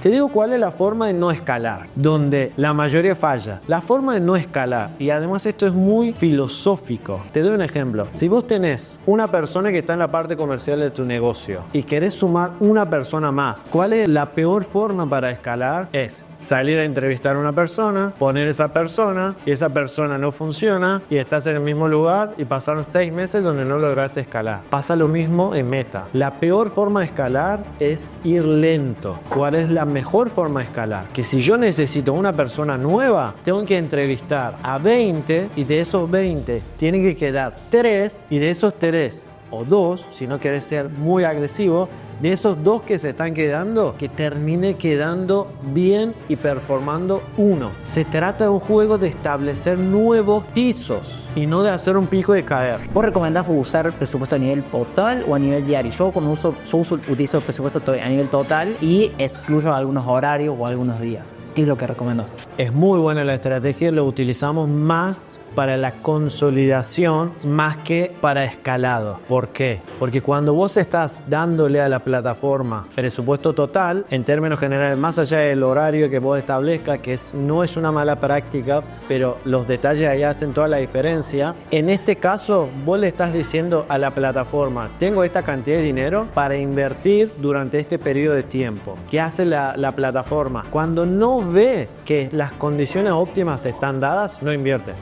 Te digo cuál es la forma de no escalar, donde la mayoría falla. La forma de no escalar, y además esto es muy filosófico. Te doy un ejemplo. Si vos tenés una persona que está en la parte comercial de tu negocio y querés sumar una persona más, ¿cuál es la peor forma para escalar? Es salir a entrevistar a una persona, poner esa persona y esa persona no funciona y estás en el mismo lugar y pasaron 6 meses donde no lograste escalar. Pasa lo mismo en Meta. La peor forma de escalar es ir lento. ¿Cuál es la mejor forma de escalar? Que si yo necesito una persona nueva, tengo que entrevistar a 20 y de esos 20 tienen que quedar 3 y de esos 3 o 2, si no querés ser muy agresivo, de esos 2 que se están quedando, que termine quedando bien y performando uno. Se trata de un juego de establecer nuevos pisos y no de hacer un pico y caer. ¿Vos recomendás usar presupuesto a nivel total o a nivel diario? Yo utilizo el presupuesto a nivel total y excluyo algunos horarios o algunos días. ¿Qué es lo que recomendás? Es muy buena la estrategia, lo utilizamos más para la consolidación más que para escalado. ¿Por qué? Porque cuando vos estás dándole a la plataforma presupuesto total, en términos generales, más allá del horario que vos establezcas, que no es una mala práctica, pero los detalles ahí hacen toda la diferencia. En este caso, vos le estás diciendo a la plataforma, tengo esta cantidad de dinero para invertir durante este periodo de tiempo. ¿Qué hace la plataforma? Cuando no ve que las condiciones óptimas están dadas, no invierte.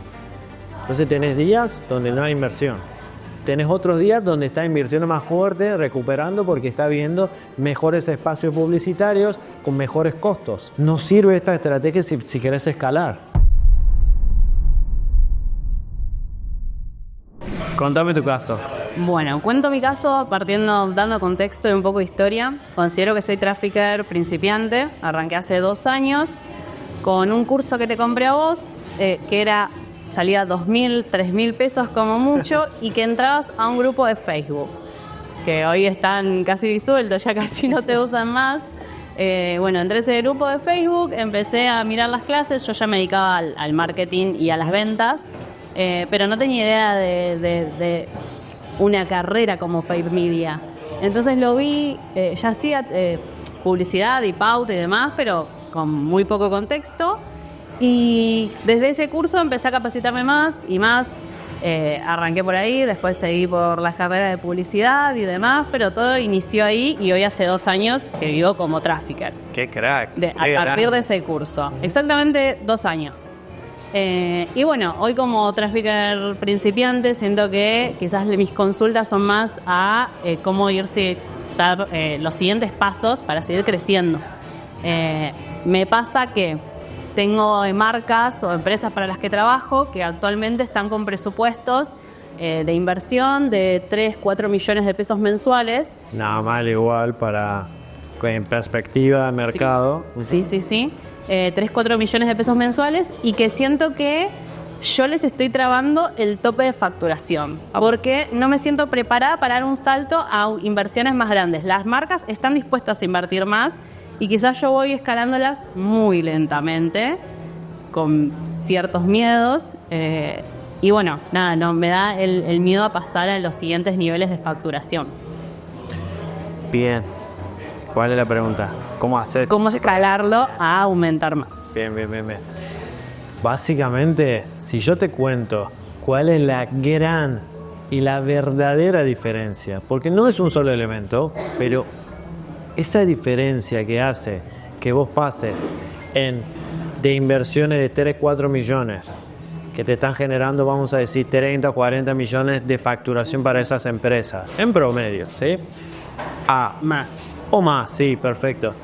Entonces tenés días donde no hay inversión. Tenés otros días donde está invirtiendo más fuerte, recuperando porque está viendo mejores espacios publicitarios con mejores costos. No sirve esta estrategia si querés escalar. Contame tu caso. Bueno, cuento mi caso dando contexto y un poco de historia. Considero que soy trafficker principiante. Arranqué hace 2 años con un curso que te compré a vos, que salía 2.000, 3.000 pesos como mucho y que entrabas a un grupo de Facebook, que hoy están casi disueltos, ya casi no te usan más. Bueno, entré a ese grupo de Facebook, empecé a mirar las clases, yo ya me dedicaba al marketing y a las ventas, pero no tenía idea de una carrera como Paid Media. Entonces lo vi, ya hacía publicidad y pauta y demás, pero con muy poco contexto. Y desde ese curso empecé a capacitarme más y más. Arranqué por ahí, después seguí por las carreras de publicidad y demás, pero todo inició ahí y hoy hace 2 años que vivo como trafficker. ¡Qué crack! A partir de ese curso. Exactamente 2 años. Y bueno, hoy como trafficker principiante siento que quizás mis consultas son más a cómo dar los siguientes pasos para seguir creciendo. Me pasa que tengo marcas o empresas para las que trabajo que actualmente están con presupuestos de inversión de 3, 4 millones de pesos mensuales. Nada mal igual en perspectiva de mercado. Sí. 3, 4 millones de pesos mensuales y que siento que yo les estoy trabando el tope de facturación porque no me siento preparada para dar un salto a inversiones más grandes. Las marcas están dispuestas a invertir más y quizás yo voy escalándolas muy lentamente, con ciertos miedos. Y bueno, no me da el miedo a pasar a los siguientes niveles de facturación. Bien. ¿Cuál es la pregunta? ¿Cómo hacer? ¿Cómo escalarlo a aumentar más? Bien. Básicamente, si yo te cuento cuál es la gran y la verdadera diferencia, porque no es un solo elemento, pero esa diferencia que hace que vos pases de inversiones de 3, 4 millones, que te están generando, vamos a decir, 30 o 40 millones de facturación para esas empresas, en promedio, ¿sí? A más. O más, sí, perfecto.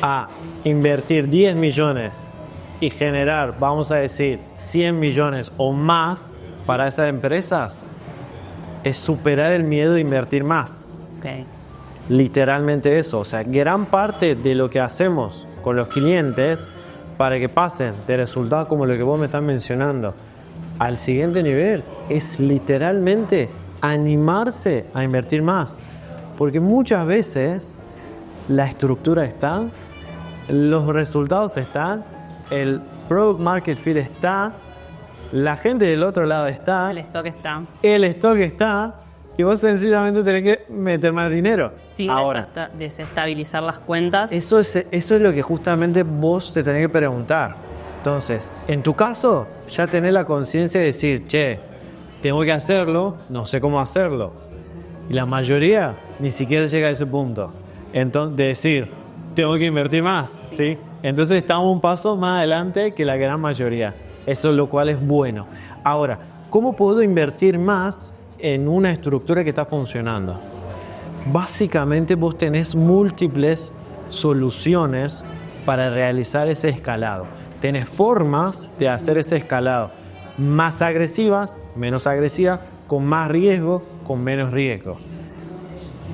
A invertir 10 millones y generar, vamos a decir, 100 millones o más para esas empresas, es superar el miedo de invertir más. Okay. Literalmente eso, o sea, gran parte de lo que hacemos con los clientes para que pasen de resultados como lo que vos me estás mencionando al siguiente nivel es literalmente animarse a invertir más, porque muchas veces la estructura está, los resultados están, el product market fit está, la gente del otro lado está, El stock está. y vos sencillamente tenés que meter más dinero. Sin Ahora, desestabilizar las cuentas. eso es lo que justamente vos te tenés que preguntar. Entonces, en tu caso, ya tenés la conciencia de decir, che, tengo que hacerlo, no sé cómo hacerlo. Y la mayoría ni siquiera llega a ese punto. Entonces, de decir, tengo que invertir más, ¿sí? Entonces estamos un paso más adelante que la gran mayoría. Eso lo cual es bueno. Ahora, ¿cómo puedo invertir más en una estructura que está funcionando? Básicamente vos tenés múltiples soluciones para realizar ese escalado. Tenés formas de hacer ese escalado más agresivas, menos agresivas, con más riesgo, con menos riesgo.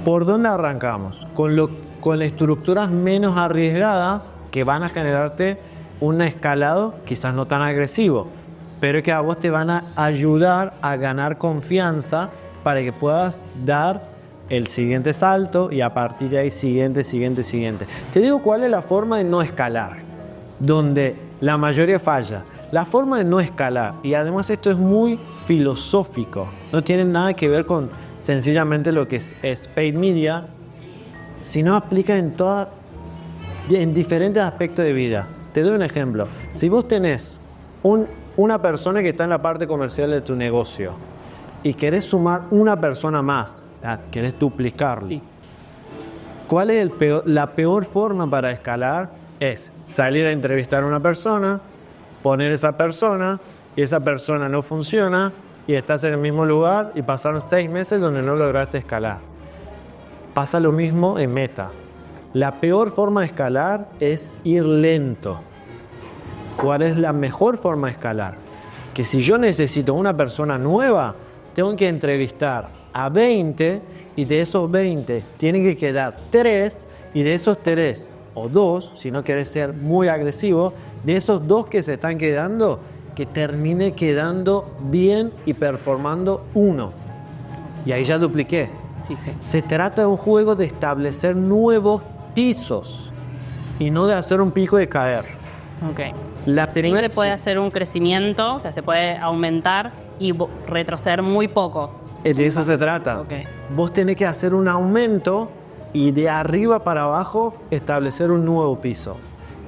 ¿Por dónde arrancamos? Con estructuras menos arriesgadas que van a generarte un escalado quizás no tan agresivo, pero que a vos te van a ayudar a ganar confianza para que puedas dar el siguiente salto y a partir de ahí siguiente. Te digo cuál es la forma de no escalar, donde la mayoría falla. La forma de no escalar, y además esto es muy filosófico, no tiene nada que ver con sencillamente lo que es paid media, sino aplica en diferentes aspectos de vida. Te doy un ejemplo. Si vos tenés una persona que está en la parte comercial de tu negocio y querés sumar una persona más, querés duplicarlo, Sí. ¿cuál es la peor forma para escalar? Es salir a entrevistar a una persona, poner esa persona y esa persona no funciona y estás en el mismo lugar y pasaron 6 meses donde no lograste escalar. Pasa lo mismo en Meta. La peor forma de escalar es ir lento. ¿Cuál es la mejor forma de escalar? Que si yo necesito una persona nueva, tengo que entrevistar a 20 y de esos 20 tienen que quedar 3 y de esos 3 o 2, si no querés ser muy agresivo, de esos 2 que se están quedando, que termine quedando bien y performando 1. Y ahí ya dupliqué. Sí. Se trata de un juego de establecer nuevos pisos y no de hacer un pico y caer. Ok. Primero puede hacer un crecimiento, o sea, se puede aumentar y retroceder muy poco. De eso se trata. Ok. Vos tenés que hacer un aumento y de arriba para abajo establecer un nuevo piso.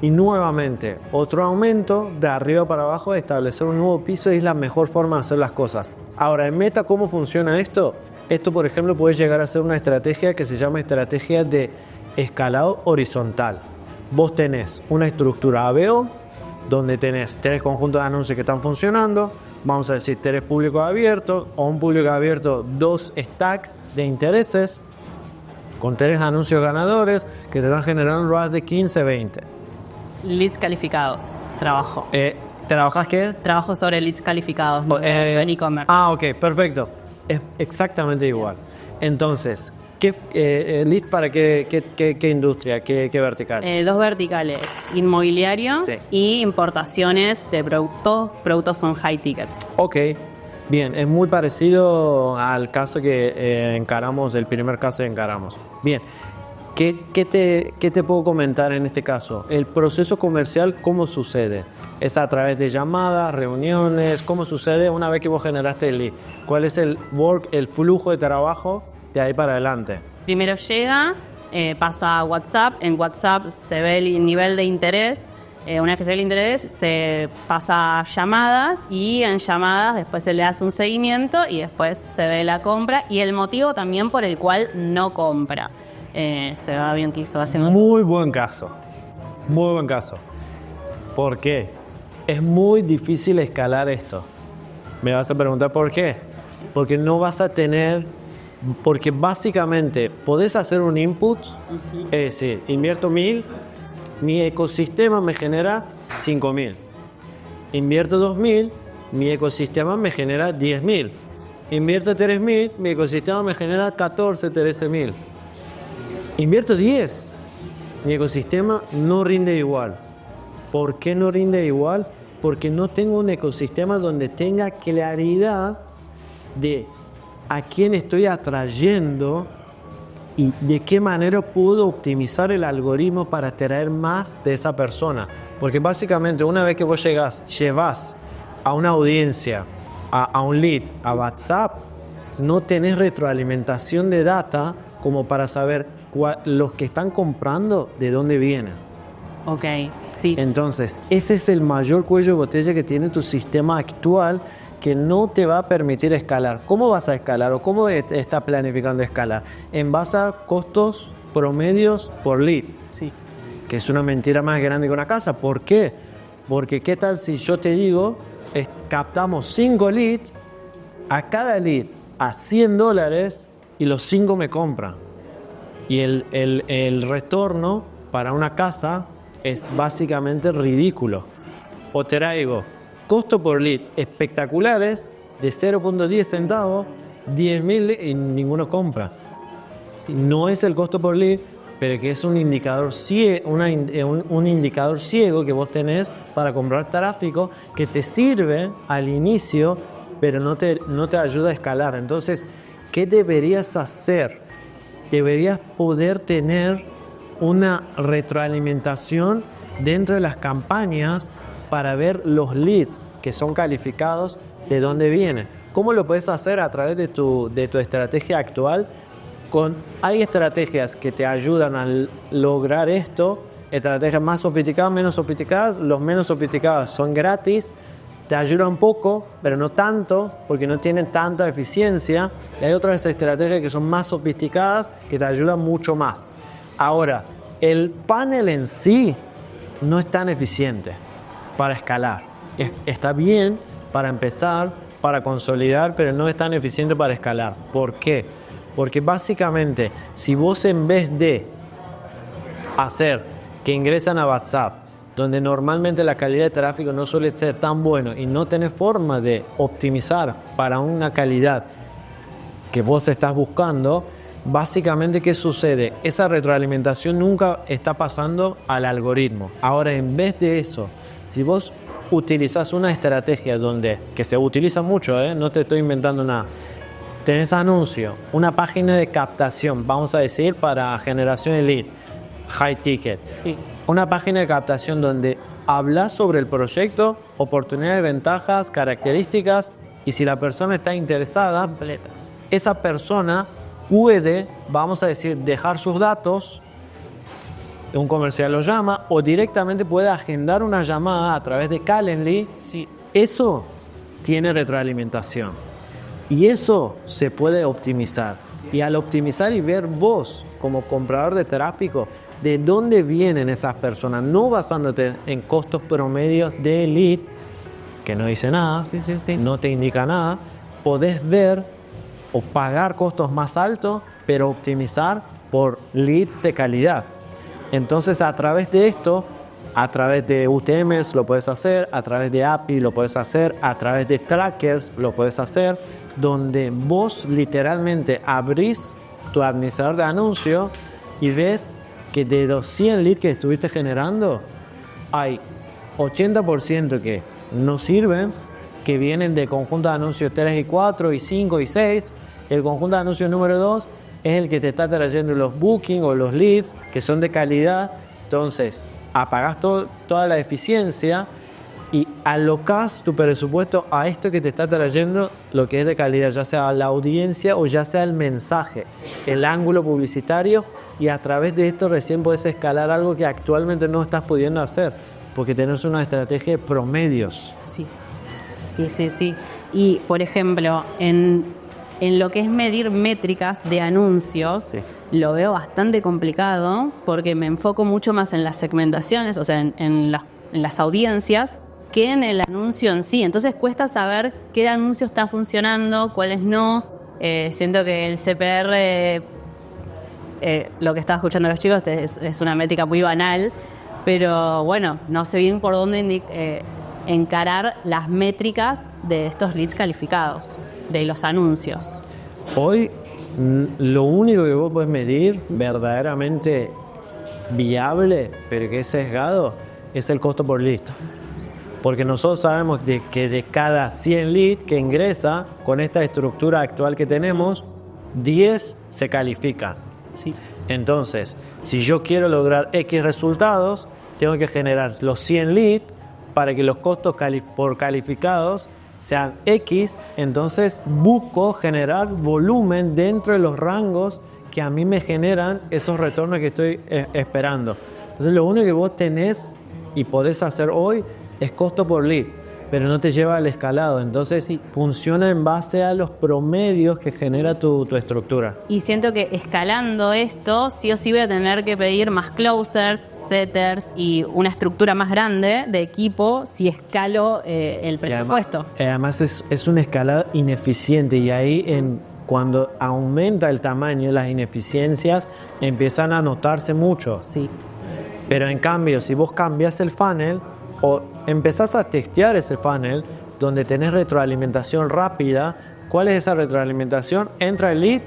Y nuevamente, otro aumento de arriba para abajo, establecer un nuevo piso, y es la mejor forma de hacer las cosas. Ahora, en Meta, ¿cómo funciona esto? Esto, por ejemplo, puede llegar a ser una estrategia que se llama estrategia de escalado horizontal. Vos tenés una estructura ABO, donde tenés 3 conjuntos de anuncios que están funcionando, vamos a decir 3 públicos abiertos, o un público abierto, 2 stacks de intereses, con 3 anuncios ganadores que te están generando un ROAS de 15-20. Leads calificados, trabajo. ¿Trabajas qué? Trabajo sobre leads calificados en e-commerce. Ok, perfecto. Es exactamente igual. Entonces, ¿lead para qué industria, qué vertical? 2 verticales, inmobiliario Sí. y importaciones de productos son high tickets. Ok, bien, es muy parecido al caso que encaramos, el primer caso que encaramos. Bien, ¿qué te puedo comentar en este caso? El proceso comercial, ¿cómo sucede? ¿Es a través de llamadas, reuniones? ¿Cómo sucede una vez que vos generaste el lead? ¿Cuál es el flujo de trabajo de ahí para adelante? Primero llega, pasa a WhatsApp, en WhatsApp se ve el nivel de interés. Una vez que se ve el interés, se pasa a llamadas y en llamadas después se le hace un seguimiento y después se ve la compra y el motivo también por el cual no compra. Se va bien que hizo hace Muy buen caso. Muy buen caso. ¿Por qué? Es muy difícil escalar esto. Me vas a preguntar por qué. Porque no vas a tener... Porque básicamente podés hacer un input, es decir, invierto 1.000, mi ecosistema me genera 5.000. Invierto 2.000, mi ecosistema me genera 10.000. Invierto 3.000, mi ecosistema me genera 13.000. Invierto 10, mi ecosistema no rinde igual. ¿Por qué no rinde igual? Porque no tengo un ecosistema donde tenga claridad de a quién estoy atrayendo y de qué manera puedo optimizar el algoritmo para atraer más de esa persona. Porque básicamente una vez que vos llevas a una audiencia, a un lead, a WhatsApp, no tenés retroalimentación de data como para saber los que están comprando de dónde vienen. Ok, sí. Entonces, ese es el mayor cuello de botella que tiene tu sistema actual, que no te va a permitir escalar. ¿Cómo vas a escalar o cómo estás planificando escalar? En base a costos promedios por lead. Sí. Que es una mentira más grande que una casa. ¿Por qué? Porque ¿qué tal si yo te digo, captamos 5 leads, a cada lead a $100 y los 5 me compran? Y el retorno para una casa es básicamente ridículo. O te traigo costo por lead espectaculares de 0.10 centavos, 10.000 y ninguno compra. No es el costo por lead, pero que es un indicador ciego, un indicador ciego que vos tenés para comprar tráfico que te sirve al inicio, pero no te ayuda a escalar. Entonces, ¿qué deberías hacer? Deberías poder tener una retroalimentación dentro de las campañas para ver los leads que son calificados, de dónde vienen. ¿Cómo lo puedes hacer? A través de tu estrategia actual. Hay estrategias que te ayudan a lograr esto, estrategias más sofisticadas, menos sofisticadas. Los menos sofisticados son gratis, te ayudan un poco, pero no tanto, porque no tienen tanta eficiencia. Y hay otras estrategias que son más sofisticadas, que te ayudan mucho más. Ahora, el panel en sí no es tan eficiente para escalar. Está bien para empezar, para consolidar, pero no es tan eficiente para escalar. ¿Por qué? Porque básicamente, si vos en vez de hacer que ingresan a WhatsApp, donde normalmente la calidad de tráfico no suele ser tan bueno y no tenés forma de optimizar para una calidad que vos estás buscando, básicamente, ¿qué sucede? Esa retroalimentación nunca está pasando al algoritmo. Ahora, en vez de eso, si vos utilizás una estrategia que se utiliza mucho, no te estoy inventando nada, tenés anuncio, una página de captación, vamos a decir, para generación de lead, high ticket. Una página de captación donde hablas sobre el proyecto, oportunidades, ventajas, características, y si la persona está interesada, esa persona puede, vamos a decir, dejar sus datos, un comercial lo llama, o directamente puede agendar una llamada a través de Calendly. Sí. Eso tiene retroalimentación. Y eso se puede optimizar. Y al optimizar y ver vos, como comprador de tráfico, de dónde vienen esas personas, no basándote en costos promedios de lead, que no dice nada, no te indica nada, podés ver o pagar costos más altos, pero optimizar por leads de calidad. Entonces, a través de esto, a través de UTMs lo puedes hacer, a través de API lo puedes hacer, a través de trackers lo puedes hacer, donde vos literalmente abrís tu administrador de anuncios y ves que de los 100 leads que estuviste generando, hay 80% que no sirven, que vienen de conjunto de anuncios 3 y 4 y 5 y 6. El conjunto de anuncios número 2 es el que te está trayendo los bookings o los leads que son de calidad. Entonces, apagás toda la eficiencia y alocás tu presupuesto a esto que te está trayendo lo que es de calidad, ya sea la audiencia o ya sea el mensaje, el ángulo publicitario, y a través de esto recién puedes escalar algo que actualmente no estás pudiendo hacer porque tenés una estrategia de promedios. Sí. Y, por ejemplo, en lo que es medir métricas de anuncios, lo veo bastante complicado porque me enfoco mucho más en las segmentaciones, o sea, en las audiencias, que en el anuncio en sí. Entonces cuesta saber qué anuncio está funcionando, cuáles no. Siento que el CPR, lo que estaba escuchando los chicos, es una métrica muy banal, pero bueno, no sé bien por dónde encarar las métricas de estos leads calificados, de los anuncios. Hoy, lo único que vos podés medir verdaderamente viable, pero que es sesgado, es el costo por lead. Porque nosotros sabemos que de cada 100 leads que ingresa, con esta estructura actual que tenemos, 10 se califican. Entonces, si yo quiero lograr X resultados, tengo que generar los 100 leads para que los costos por calificados sean X, entonces busco generar volumen dentro de los rangos que a mí me generan esos retornos que estoy esperando. Entonces lo único que vos tenés y podés hacer hoy es costo por lead, pero no te lleva al escalado. Entonces funciona en base a los promedios que genera tu estructura. Y siento que escalando esto, sí o sí voy a tener que pedir más closers, setters y una estructura más grande de equipo si escalo el presupuesto. Además es una escalada ineficiente y ahí cuando aumenta el tamaño, las ineficiencias empiezan a notarse mucho. Sí. Pero en cambio, si vos cambias el funnel o empezás a testear ese funnel donde tenés retroalimentación rápida, ¿cuál es esa retroalimentación? Entra el lead,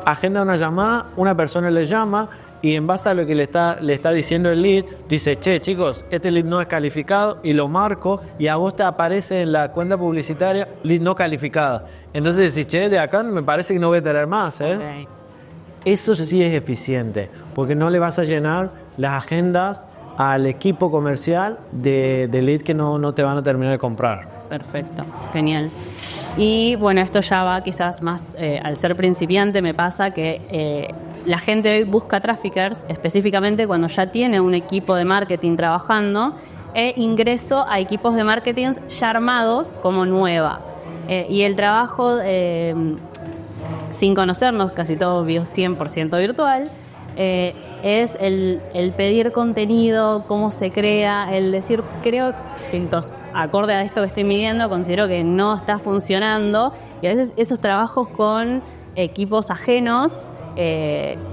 agenda una llamada, una persona le llama y en base a lo que le está diciendo el lead, dice, che, chicos, este lead no es calificado y lo marco y a vos te aparece en la cuenta publicitaria lead no calificada. Entonces decís, che, de acá me parece que no voy a tener más, ¿eh? Okay. Eso sí es eficiente, porque no le vas a llenar las agendas al equipo comercial de lead que no te van a terminar de comprar. Perfecto, genial. Y bueno, esto ya va quizás más, al ser principiante me pasa que la gente hoy busca traffickers específicamente cuando ya tiene un equipo de marketing trabajando e ingreso a equipos de marketing ya armados como nueva. Y el trabajo, sin conocernos, casi todo 100% virtual, es el pedir contenido, cómo se crea, el decir, creo que entonces, acorde a esto que estoy midiendo, considero que no está funcionando, y a veces esos trabajos con equipos ajenos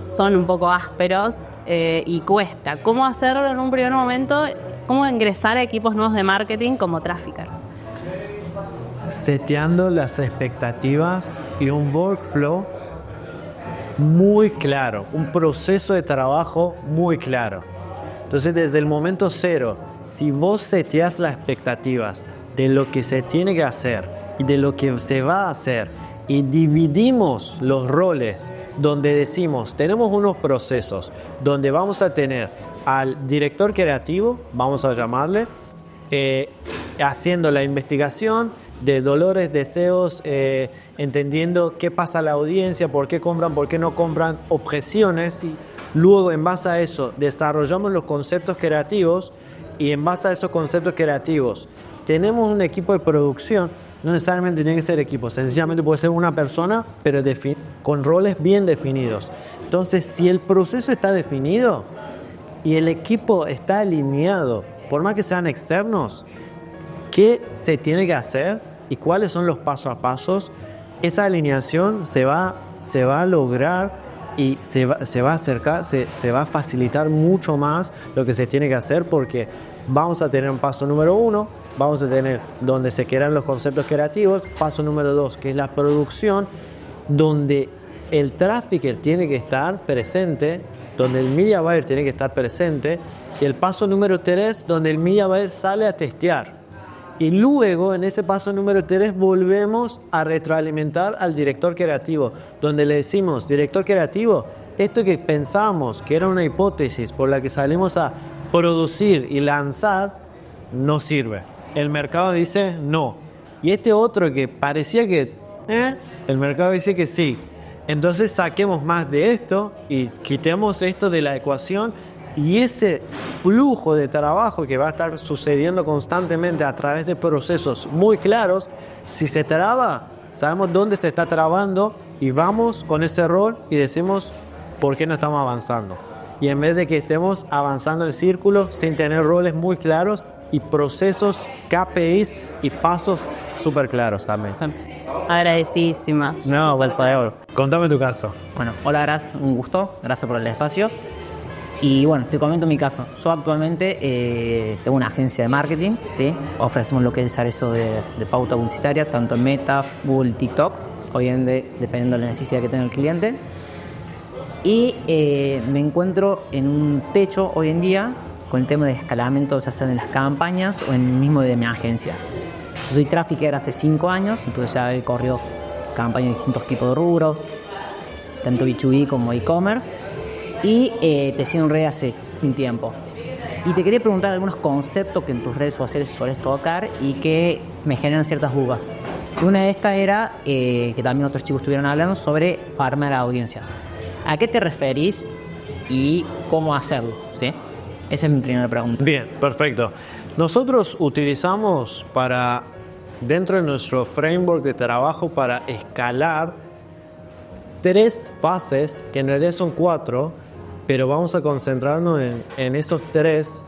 son un poco ásperos y cuesta. ¿Cómo hacerlo en un primer momento? ¿Cómo ingresar a equipos nuevos de marketing como trafficker? Seteando las expectativas y un workflow muy claro, un proceso de trabajo muy claro. Entonces, desde el momento cero, si vos seteás las expectativas de lo que se tiene que hacer y de lo que se va a hacer y dividimos los roles donde decimos, tenemos unos procesos donde vamos a tener al director creativo, vamos a llamarle, haciendo la investigación de dolores, deseos, entendiendo qué pasa a la audiencia, por qué compran, por qué no compran, objeciones. Luego, en base a eso, desarrollamos los conceptos creativos y en base a esos conceptos creativos tenemos un equipo de producción. No necesariamente tiene que ser equipo, sencillamente puede ser una persona, pero con roles bien definidos. Entonces, si el proceso está definido y el equipo está alineado, por más que sean externos, ¿qué se tiene que hacer y cuáles son los pasos a pasos? Esa alineación se va a lograr y se va a acercar, se va a facilitar mucho más lo que se tiene que hacer, porque vamos a tener un paso número 1, vamos a tener donde se crean los conceptos creativos, paso número 2, que es la producción, donde el trafficker tiene que estar presente, donde el media buyer tiene que estar presente, y el paso número 3, donde el media buyer sale a testear. Y luego, en ese paso número 3, volvemos a retroalimentar al director creativo, donde le decimos, director creativo, esto que pensamos que era una hipótesis por la que salimos a producir y lanzar, no sirve. El mercado dice no. Y este otro que parecía que, el mercado dice que sí. Entonces saquemos más de esto y quitemos esto de la ecuación. Y ese flujo de trabajo que va a estar sucediendo constantemente a través de procesos muy claros, si se traba, sabemos dónde se está trabando y vamos con ese rol y decimos por qué no estamos avanzando. Y en vez de que estemos avanzando en círculo sin tener roles muy claros y procesos, KPIs y pasos súper claros también. Agradecidísima. No, por favor. Contame tu caso. Bueno, hola, Gras, un gusto, gracias por el espacio. Y bueno, te comento mi caso. Yo actualmente tengo una agencia de marketing, ¿sí? Ofrecemos lo que es eso de pauta publicitaria, tanto en Meta, Google y TikTok, obviamente dependiendo de la necesidad que tenga el cliente. Y me encuentro en un techo hoy en día con el tema de escalamiento, ya sea en las campañas o en el mismo de mi agencia. Yo soy trafficker hace 5 años, entonces ya he corrido campañas de distintos tipos de rubros, tanto B2B como e-commerce. Y te sigo en red hace un tiempo. Y te quería preguntar algunos conceptos que en tus redes sociales sueles tocar y que me generan ciertas dudas. Una de estas era, que también otros chicos estuvieron hablando, sobre farmear audiencias. ¿A qué te referís y cómo hacerlo? ¿Sí? Esa es mi primera pregunta. Bien, perfecto. Nosotros utilizamos dentro de nuestro framework de trabajo para escalar 3 fases, que en realidad son 4, pero vamos a concentrarnos en esos 3.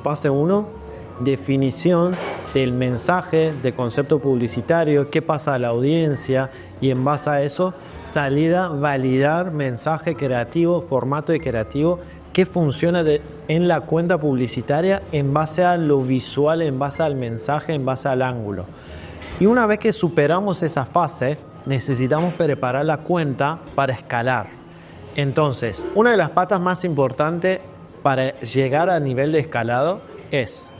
Fase 1, definición del mensaje, de concepto publicitario, qué pasa a la audiencia, y en base a eso, salida, validar mensaje creativo, formato de creativo, qué funciona en la cuenta publicitaria en base a lo visual, en base al mensaje, en base al ángulo. Y una vez que superamos esa fase, necesitamos preparar la cuenta para escalar. Entonces, una de las patas más importantes para llegar a nivel de escalado es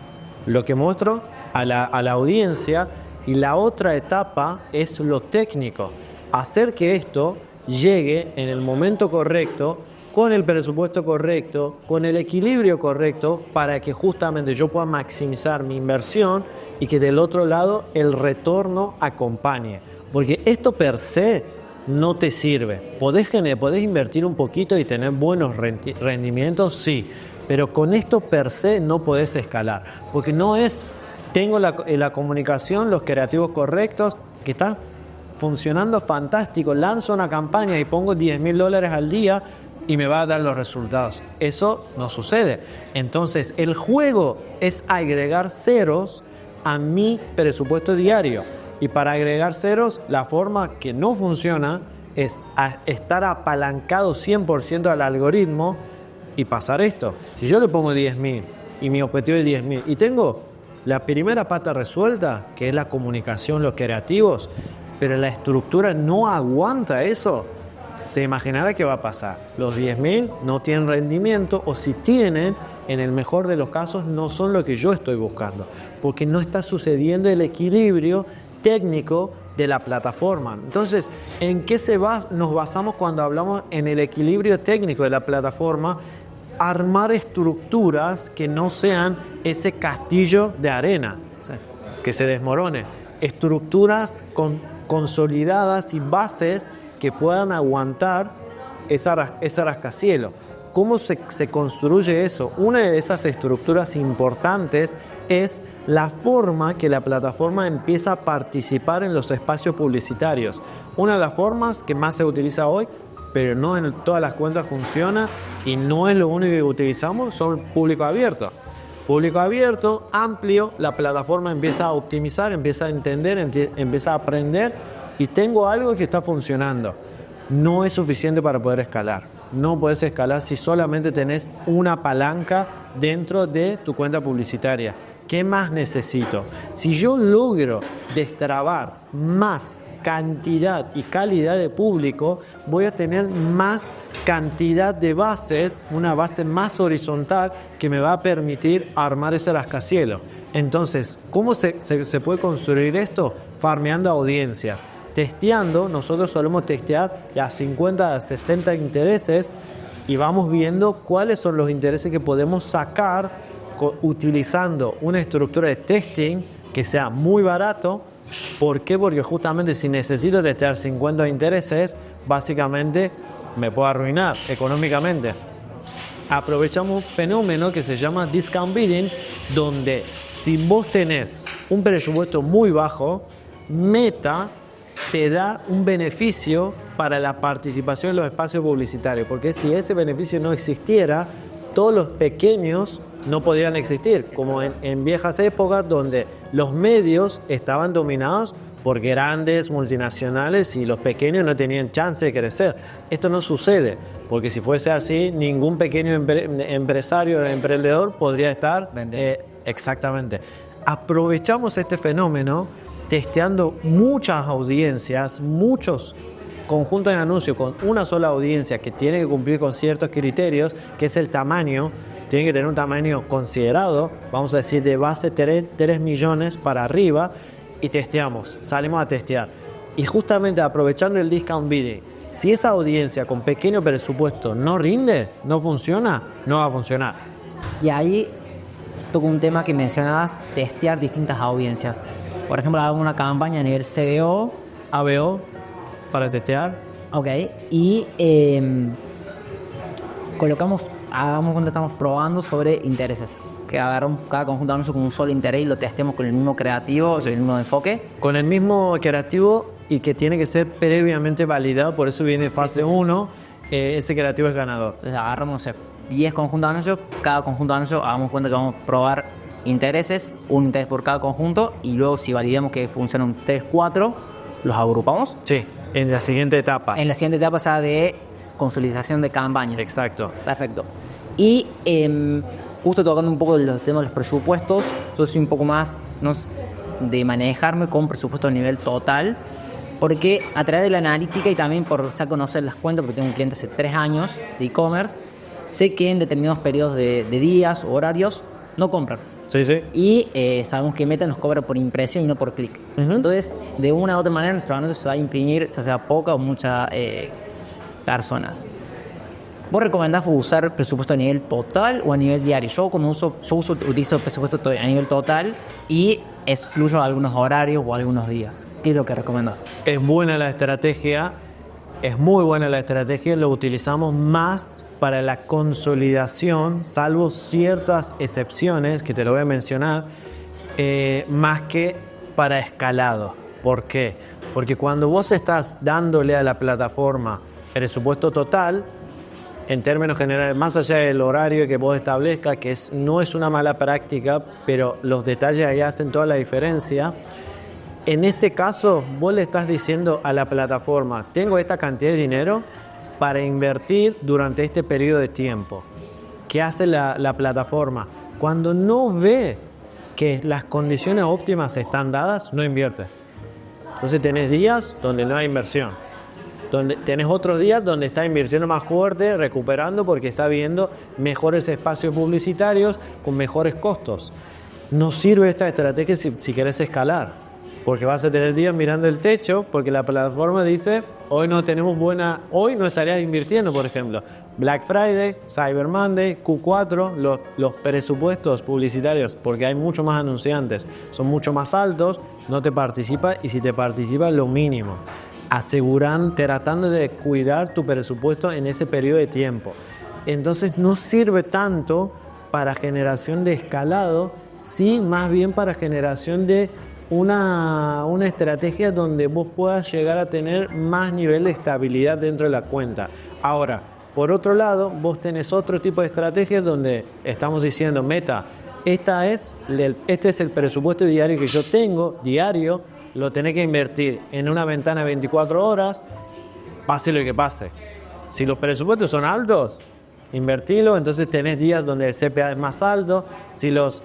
lo que muestro a la audiencia, y la otra etapa es lo técnico. Hacer que esto llegue en el momento correcto, con el presupuesto correcto, con el equilibrio correcto, para que justamente yo pueda maximizar mi inversión y que del otro lado el retorno acompañe. Porque esto per se no te sirve. Podés invertir un poquito y tener buenos rendimientos, sí, pero con esto per se no podés escalar. Porque no es, tengo la comunicación, los creativos correctos, que está funcionando fantástico, lanzo una campaña y pongo $10,000 al día, y me va a dar los resultados. Eso no sucede. Entonces, el juego es agregar ceros a mi presupuesto diario. Y para agregar ceros, la forma que no funciona es estar apalancado 100% al algoritmo y pasar esto. Si yo le pongo 10.000 y mi objetivo es 10.000 y tengo la primera pata resuelta, que es la comunicación, los creativos, pero la estructura no aguanta eso, te imaginarás qué va a pasar. Los 10.000 no tienen rendimiento, o si tienen, en el mejor de los casos, no son lo que yo estoy buscando, porque no está sucediendo el equilibrio técnico de la plataforma. Entonces, ¿en qué nos basamos cuando hablamos en el equilibrio técnico de la plataforma? Armar estructuras que no sean ese castillo de arena, sí, que se desmorone. Estructuras consolidadas y bases que puedan aguantar ese rascacielos. ¿Cómo se construye eso? Una de esas estructuras importantes es la forma que la plataforma empieza a participar en los espacios publicitarios. Una de las formas que más se utiliza hoy, pero no en todas las cuentas funciona, y no es lo único que utilizamos, son público abierto. Público abierto, amplio, la plataforma empieza a optimizar, empieza a entender, empieza a aprender, y tengo algo que está funcionando. No es suficiente para poder escalar. No puedes escalar si solamente tenés una palanca dentro de tu cuenta publicitaria. ¿Qué más necesito? Si yo logro destrabar más cantidad y calidad de público, voy a tener más cantidad de bases, una base más horizontal que me va a permitir armar ese rascacielos. Entonces, ¿cómo se puede construir esto? Farmeando audiencias. Testeando, nosotros solemos testear a 50 a 60 intereses y vamos viendo cuáles son los intereses que podemos sacar utilizando una estructura de testing que sea muy barato. ¿Por qué? Porque justamente si necesito testear 50 intereses, básicamente me puedo arruinar económicamente. Aprovechamos un fenómeno que se llama discount bidding, donde si vos tenés un presupuesto muy bajo, Meta te da un beneficio para la participación en los espacios publicitarios, porque si ese beneficio no existiera, todos los pequeños no podían existir, como en viejas épocas donde los medios estaban dominados por grandes multinacionales y los pequeños no tenían chance de crecer. Esto no sucede, porque si fuese así, ningún pequeño empresario o emprendedor podría estar... exactamente. Aprovechamos este fenómeno testeando muchas audiencias, muchos conjuntos de anuncios con una sola audiencia que tiene que cumplir con ciertos criterios, que es el tamaño. Tiene que tener un tamaño considerado, vamos a decir de base 3 millones para arriba, y testeamos, salimos a testear. Y justamente aprovechando el discount bidding, si esa audiencia con pequeño presupuesto no rinde, no funciona, no va a funcionar. Y ahí toco un tema que mencionabas, testear distintas audiencias. Por ejemplo, hago una campaña a nivel CBO. ABO para testear. Ok, y hagamos cuenta, estamos probando sobre intereses. Que agarramos cada conjunto de anuncios con un solo interés y lo testemos con el mismo creativo, o sea, el mismo enfoque. Con el mismo creativo y que tiene que ser previamente validado, por eso viene fase 1, ese creativo es ganador. Entonces agarramos, no sé, 10 conjuntos de anuncios, cada conjunto de anuncios hagamos cuenta que vamos a probar intereses, un interés por cada conjunto, y luego si validamos que funcionan 3, 4, los agrupamos. Sí, en la siguiente etapa. En la siguiente etapa sea de consolidación de campaña. Exacto. Perfecto. Y justo tocando un poco los temas de los presupuestos, yo soy un poco más de manejarme con presupuesto a nivel total, porque a través de la analítica y también por conocer las cuentas, porque tengo un cliente hace 3 años de e-commerce, sé que en determinados periodos de días o horarios no compran. Sí, sí. Y sabemos que Meta nos cobra por impresión y no por clic. Entonces, de una u otra manera, nuestro anuncio se va a imprimir, ya sea poca o muchas personas. ¿Vos recomendás usar presupuesto a nivel total o a nivel diario? Yo utilizo presupuesto a nivel total y excluyo algunos horarios o algunos días. ¿Qué es lo que recomendás? Es buena la estrategia, es muy buena la estrategia, lo utilizamos más para la consolidación, salvo ciertas excepciones que te lo voy a mencionar, más que para escalado. ¿Por qué? Porque cuando vos estás dándole a la plataforma presupuesto total, en términos generales, más allá del horario que vos establezcas, que no es una mala práctica, pero los detalles ahí hacen toda la diferencia. En este caso, vos le estás diciendo a la plataforma, tengo esta cantidad de dinero para invertir durante este periodo de tiempo. ¿Qué hace la plataforma? Cuando no ve que las condiciones óptimas están dadas, no invierte. Entonces tenés días donde no hay inversión. Donde tenés otros días donde está invirtiendo más fuerte, recuperando porque está viendo mejores espacios publicitarios con mejores costos. No sirve esta estrategia si querés escalar, porque vas a tener días mirando el techo, porque la plataforma dice, hoy no estarías invirtiendo, por ejemplo. Black Friday, Cyber Monday, Q4, los presupuestos publicitarios, porque hay mucho más anunciantes, son mucho más altos, no te participa, y si te participa, lo mínimo. Tratando de cuidar tu presupuesto en ese periodo de tiempo. Entonces no sirve tanto para generación de escalado, sí más bien para generación de una estrategia donde vos puedas llegar a tener más nivel de estabilidad dentro de la cuenta. Ahora, por otro lado, vos tenés otro tipo de estrategias donde estamos diciendo, Meta, este es el presupuesto diario que yo tengo, lo tenés que invertir en una ventana de 24 horas, pase lo que pase. Si los presupuestos son altos, invertilo, entonces tenés días donde el CPA es más alto. Si los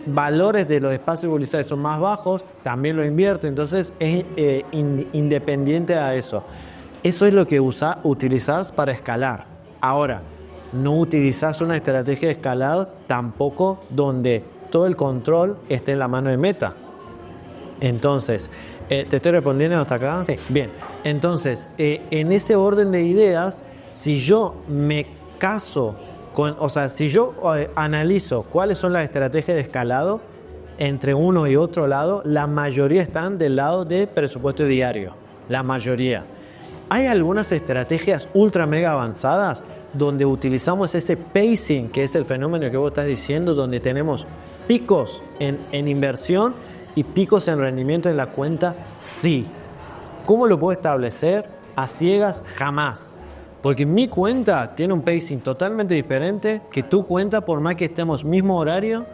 valores de los espacios publicitarios son más bajos, también lo invierte. Entonces es independiente a eso. Eso es lo que utilizás para escalar. Ahora, no utilizás una estrategia de escalado tampoco donde todo el control esté en la mano de Meta. Entonces, ¿te estoy respondiendo hasta acá? Sí. Bien, entonces, en ese orden de ideas, si yo me caso si yo analizo cuáles son las estrategias de escalado entre uno y otro lado, la mayoría están del lado de presupuesto diario, la mayoría. Hay algunas estrategias ultra mega avanzadas donde utilizamos ese pacing, que es el fenómeno que vos estás diciendo, donde tenemos picos en inversión y picos en rendimiento en la cuenta, sí. ¿Cómo lo puedo establecer? A ciegas, jamás. Porque mi cuenta tiene un pacing totalmente diferente que tu cuenta, por más que estemos mismo horario,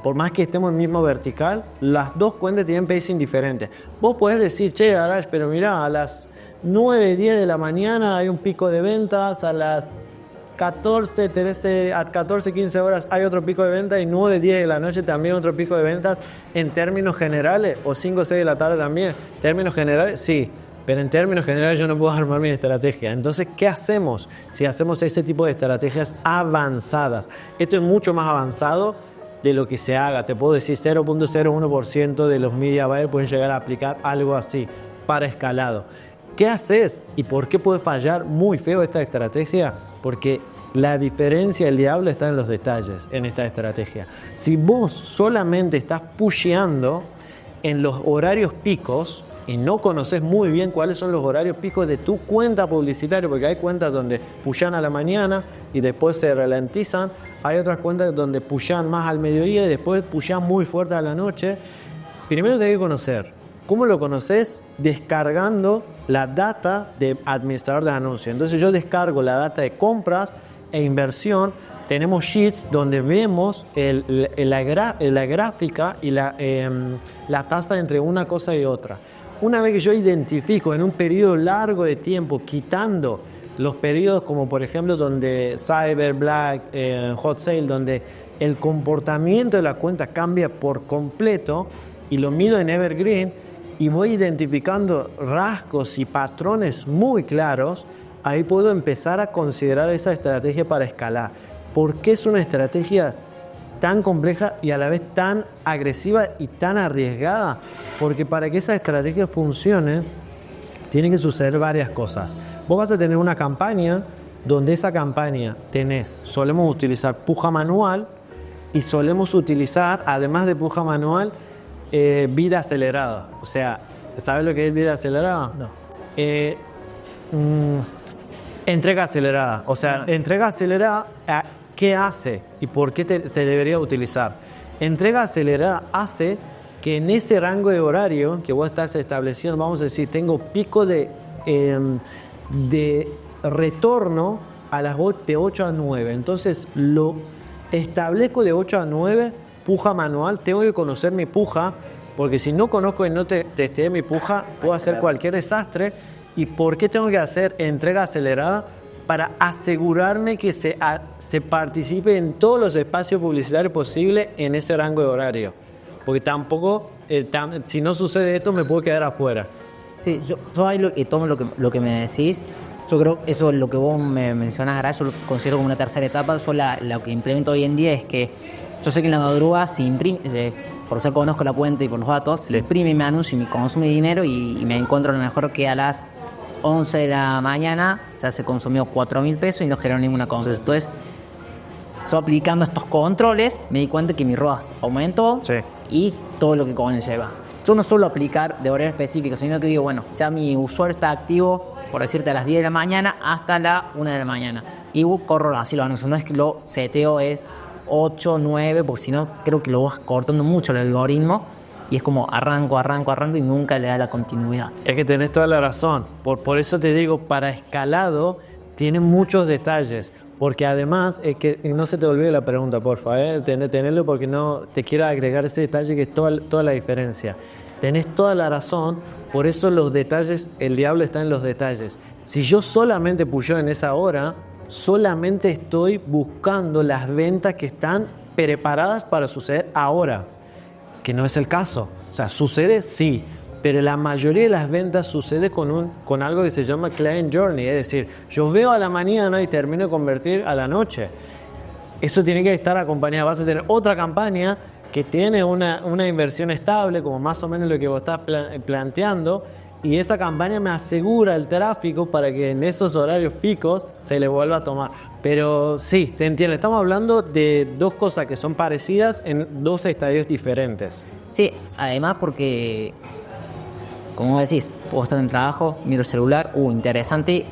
por más que estemos en mismo vertical, las dos cuentas tienen pacing diferente. Vos podés decir, che, Arash, pero mirá, a las 9, 10 de la mañana hay un pico de ventas, a las 14, 15 horas hay otro pico de ventas y 9, 10 de la noche también otro pico de ventas en términos generales, o 5, 6 de la tarde también. En términos generales, sí, pero en términos generales yo no puedo armar mi estrategia. Entonces, ¿qué hacemos si hacemos ese tipo de estrategias avanzadas? Esto es mucho más avanzado de lo que se haga. Te puedo decir 0.01% de los media buyers pueden llegar a aplicar algo así para escalado. ¿Qué haces y por qué puede fallar muy feo esta estrategia? Porque La diferencia, el diablo está en los detalles en esta estrategia. Si vos solamente estás pusheando en los horarios picos y no conoces muy bien cuáles son los horarios picos de tu cuenta publicitaria, porque hay cuentas donde pushan a la mañana y después se ralentizan, hay otras cuentas donde pushan más al mediodía y después pushan muy fuerte a la noche. Primero tenés que conocer. ¿Cómo lo conoces? Descargando la data de administrador de anuncios. Entonces yo descargo la data de compras e inversión. Tenemos sheets donde vemos la gráfica y la tasa entre una cosa y otra. Una vez que yo identifico en un periodo largo de tiempo, quitando los periodos como por ejemplo donde Cyber, Black, Hot Sale, donde el comportamiento de la cuenta cambia por completo y lo mido en Evergreen y voy identificando rasgos y patrones muy claros, ahí puedo empezar a considerar esa estrategia para escalar. ¿Por qué es una estrategia tan compleja y a la vez tan agresiva y tan arriesgada? Porque para que esa estrategia funcione, tienen que suceder varias cosas. Vos vas a tener una campaña donde esa campaña solemos utilizar puja manual y solemos utilizar, además de puja manual, vida acelerada. O sea, ¿sabes lo que es vida acelerada? No. Entrega acelerada. O sea, entrega acelerada, ¿qué hace y por qué se debería utilizar? Entrega acelerada hace que en ese rango de horario que vos estás estableciendo, vamos a decir, tengo pico de retorno a las de 8 a 9. Entonces lo establezco de 8 a 9, puja manual, tengo que conocer mi puja, porque si no conozco y no testeé mi puja, puedo hacer cualquier desastre. ¿Y por qué tengo que hacer entrega acelerada? Para asegurarme que se participe en todos los espacios publicitarios posibles en ese rango de horario. Porque tampoco, si no sucede esto, me puedo quedar afuera. Sí, yo ahí tomo lo que me decís. Yo creo que eso, lo que vos me mencionás ahora, yo lo considero como una tercera etapa. Yo lo que implemento hoy en día es que yo sé que en la madrugada se imprime, por eso conozco la cuenta y por los datos, se imprime mi anuncio y me consume dinero y me encuentro a lo mejor que a las 11 de la mañana se consumió 4.000 pesos y no generó ninguna compra. Entonces, yo aplicando estos controles, me di cuenta que mi ROAS aumentó y todo lo que conlleva. Yo no suelo aplicar de horario específico, sino que digo, bueno, ya mi usuario está activo, por decirte, a las 10 de la mañana hasta la 1 de la mañana. Y corro así los anuncios. No es que lo seteo es 8, 9, porque si no, creo que lo vas cortando mucho el algoritmo. Y es como arranco y nunca le da la continuidad. Es que tenés toda la razón. Por eso te digo, para escalado tiene muchos detalles. Porque además, es que no se te olvide la pregunta, porfa, tenerlo porque no te quiero agregar ese detalle que es toda la diferencia. Tenés toda la razón, por eso los detalles, el diablo está en los detalles. Si yo solamente pusheo en esa hora, solamente estoy buscando las ventas que están preparadas para suceder ahora, que no es el caso. O sea, sucede sí, pero la mayoría de las ventas sucede con algo que se llama client journey, es decir, yo veo a la mañana y termino de convertir a la noche. Eso tiene que estar acompañado. Vas a tener otra campaña que tiene una inversión estable, como más o menos lo que vos estás planteando, y esa campaña me asegura el tráfico para que en esos horarios picos se le vuelva a tomar. Pero sí, te entiendo, estamos hablando de dos cosas que son parecidas en dos estadios diferentes. Sí, además porque, como decís, puedo estar en el trabajo, miro el celular, interesante,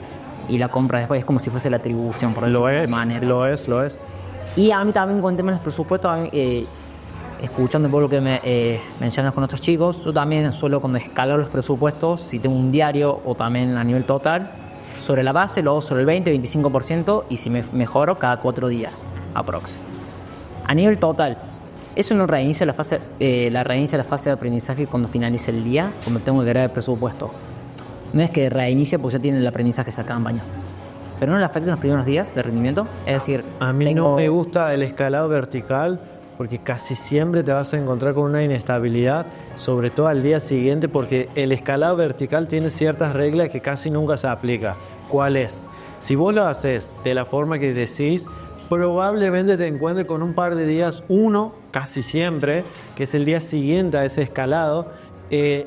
y la compra después es como si fuese la atribución, por decirlo de manera. Lo es. Y a mí también con temas de presupuestos, escuchando un poco lo que mencionas con otros chicos, yo también suelo cuando escalo los presupuestos, si tengo un diario o también a nivel total, sobre la base lo hago sobre el 20-25% y si me mejoro cada 4 días, aprox. A nivel total, eso no reinicia la fase de aprendizaje cuando finalice el día, cuando tengo que crear el presupuesto. No es que reinicie porque ya tiene el aprendizaje esa campaña. Pero no le afecta en los primeros días de rendimiento. Es decir, a mí no me gusta el escalado vertical porque casi siempre te vas a encontrar con una inestabilidad, sobre todo al día siguiente, porque el escalado vertical tiene ciertas reglas que casi nunca se aplica. ¿Cuál es? Si vos lo haces de la forma que decís, probablemente te encuentres con un par de días, casi siempre, que es el día siguiente a ese escalado,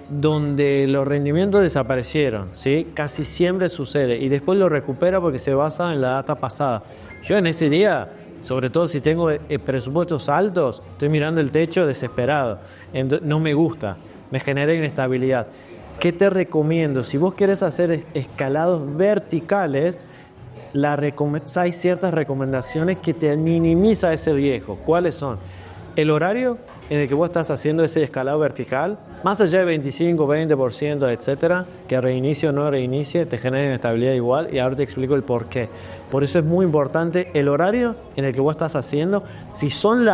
donde los rendimientos desaparecieron, ¿sí? Casi siempre sucede y después lo recupera porque se basa en la data pasada. Yo en ese día, sobre todo si tengo presupuestos altos, estoy mirando el techo desesperado. No me gusta, me genera inestabilidad. ¿Qué te recomiendo? Si vos querés hacer escalados verticales, hay ciertas recomendaciones que te minimiza ese riesgo. ¿Cuáles son? El horario en el que vos estás haciendo ese escalado vertical, más allá de 25, 20%, etcétera, que reinicio o no reinicie, te genera inestabilidad igual, y ahora te explico el por qué. Por eso es muy importante el horario en el que vos estás haciendo. Si son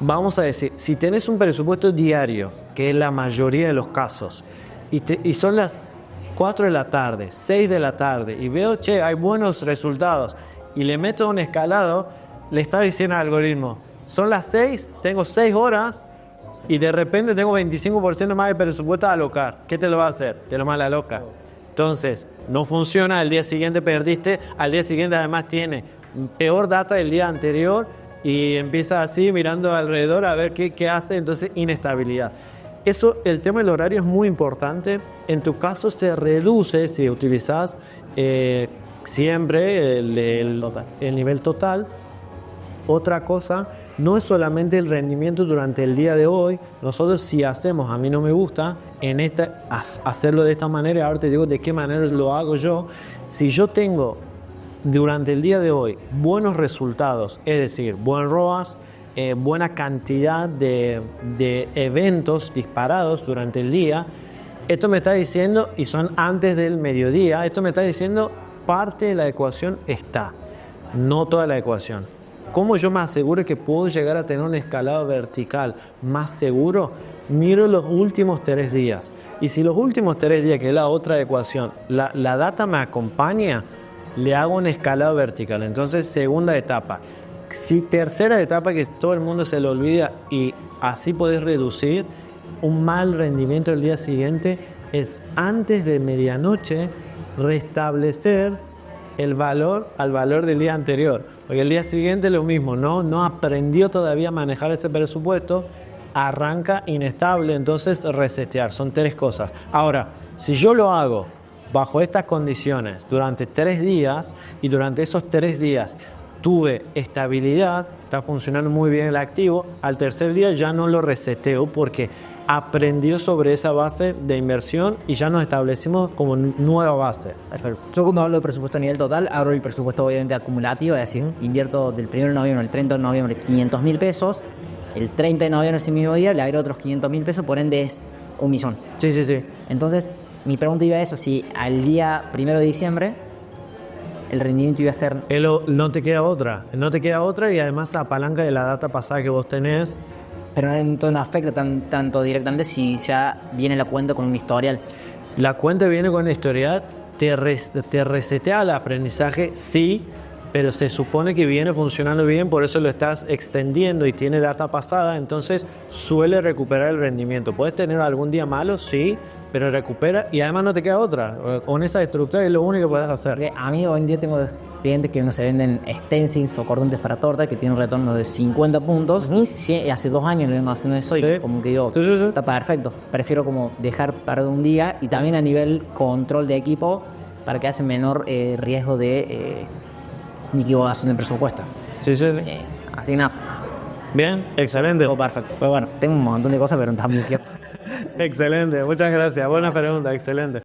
vamos a decir, si tenés un presupuesto diario, que es la mayoría de los casos, y son las 4 de la tarde, 6 de la tarde, y veo, hay buenos resultados, y le meto un escalado, le está diciendo al algoritmo, son las 6, tengo 6 horas, y de repente tengo 25% más de presupuesto a alocar. ¿Qué te lo va a hacer? Te lo mala loca. Entonces, no funciona, al día siguiente perdiste, al día siguiente además tiene peor data del día anterior, y empieza así mirando alrededor a ver qué hace, entonces inestabilidad. El tema del horario es muy importante. En tu caso se reduce si utilizas siempre el nivel total. Otra cosa, no es solamente el rendimiento durante el día de hoy. Nosotros si hacemos, a mí no me gusta hacerlo de esta manera, ahora te digo de qué manera lo hago yo. Si yo tengo durante el día de hoy buenos resultados, es decir, buen ROAS, buena cantidad de eventos disparados durante el día, esto me está diciendo, y son antes del mediodía, esto me está diciendo parte de la ecuación está, no toda la ecuación. ¿Cómo yo me aseguro que puedo llegar a tener un escalado vertical más seguro? Miro los últimos 3 días. Y si los últimos 3 días, que es la otra ecuación, la data me acompaña, le hago un escalado vertical. Entonces, segunda etapa. Si tercera etapa, que todo el mundo se lo olvida, y así podés reducir un mal rendimiento el día siguiente, es antes de medianoche restablecer el valor al valor del día anterior. Porque el día siguiente lo mismo, no aprendió todavía a manejar ese presupuesto, arranca inestable, entonces resetear. Son 3 cosas. Ahora, si yo lo hago bajo estas condiciones durante 3 días, y durante esos 3 días tuve estabilidad, está funcionando muy bien el activo, al tercer día ya no lo reseteo porque aprendió sobre esa base de inversión y ya nos establecimos como nueva base. Perfecto. Yo cuando hablo de presupuesto a nivel total, hablo del presupuesto obviamente acumulativo, es decir, invierto del 1 de noviembre al 30 de noviembre 500.000 pesos, el 30 de noviembre ese mismo día le agrego otros 500.000 pesos, por ende es 1.000.000. Sí. Entonces, mi pregunta iba a eso, si al día 1 de diciembre el rendimiento iba a ser... No te queda otra, y además la palanca de la data pasada que vos tenés. Pero entonces no afecta tanto directamente si ya viene la cuenta con un historial. La cuenta viene con un historial, te resetea el aprendizaje, sí, pero se supone que viene funcionando bien, por eso lo estás extendiendo y tiene data pasada, entonces suele recuperar el rendimiento. Puedes tener algún día malo, sí, pero recupera, y además no te queda otra. Con esa estructura es lo único que puedes hacer. Porque a mí hoy en día tengo clientes que no se venden stencils o cortantes para torta que tienen un retorno de 50 puntos. Sí, hace 2 años lo vengo haciendo eso y como que digo, Sí. está perfecto. Prefiero como dejar para un día, y también a nivel control de equipo para que hace menor riesgo de equivocación de presupuesto. Sí. Así que nada. Bien, excelente. Todo perfecto. Pues bueno, tengo un montón de cosas, pero también quiero... Excelente, muchas gracias. Buena pregunta, excelente.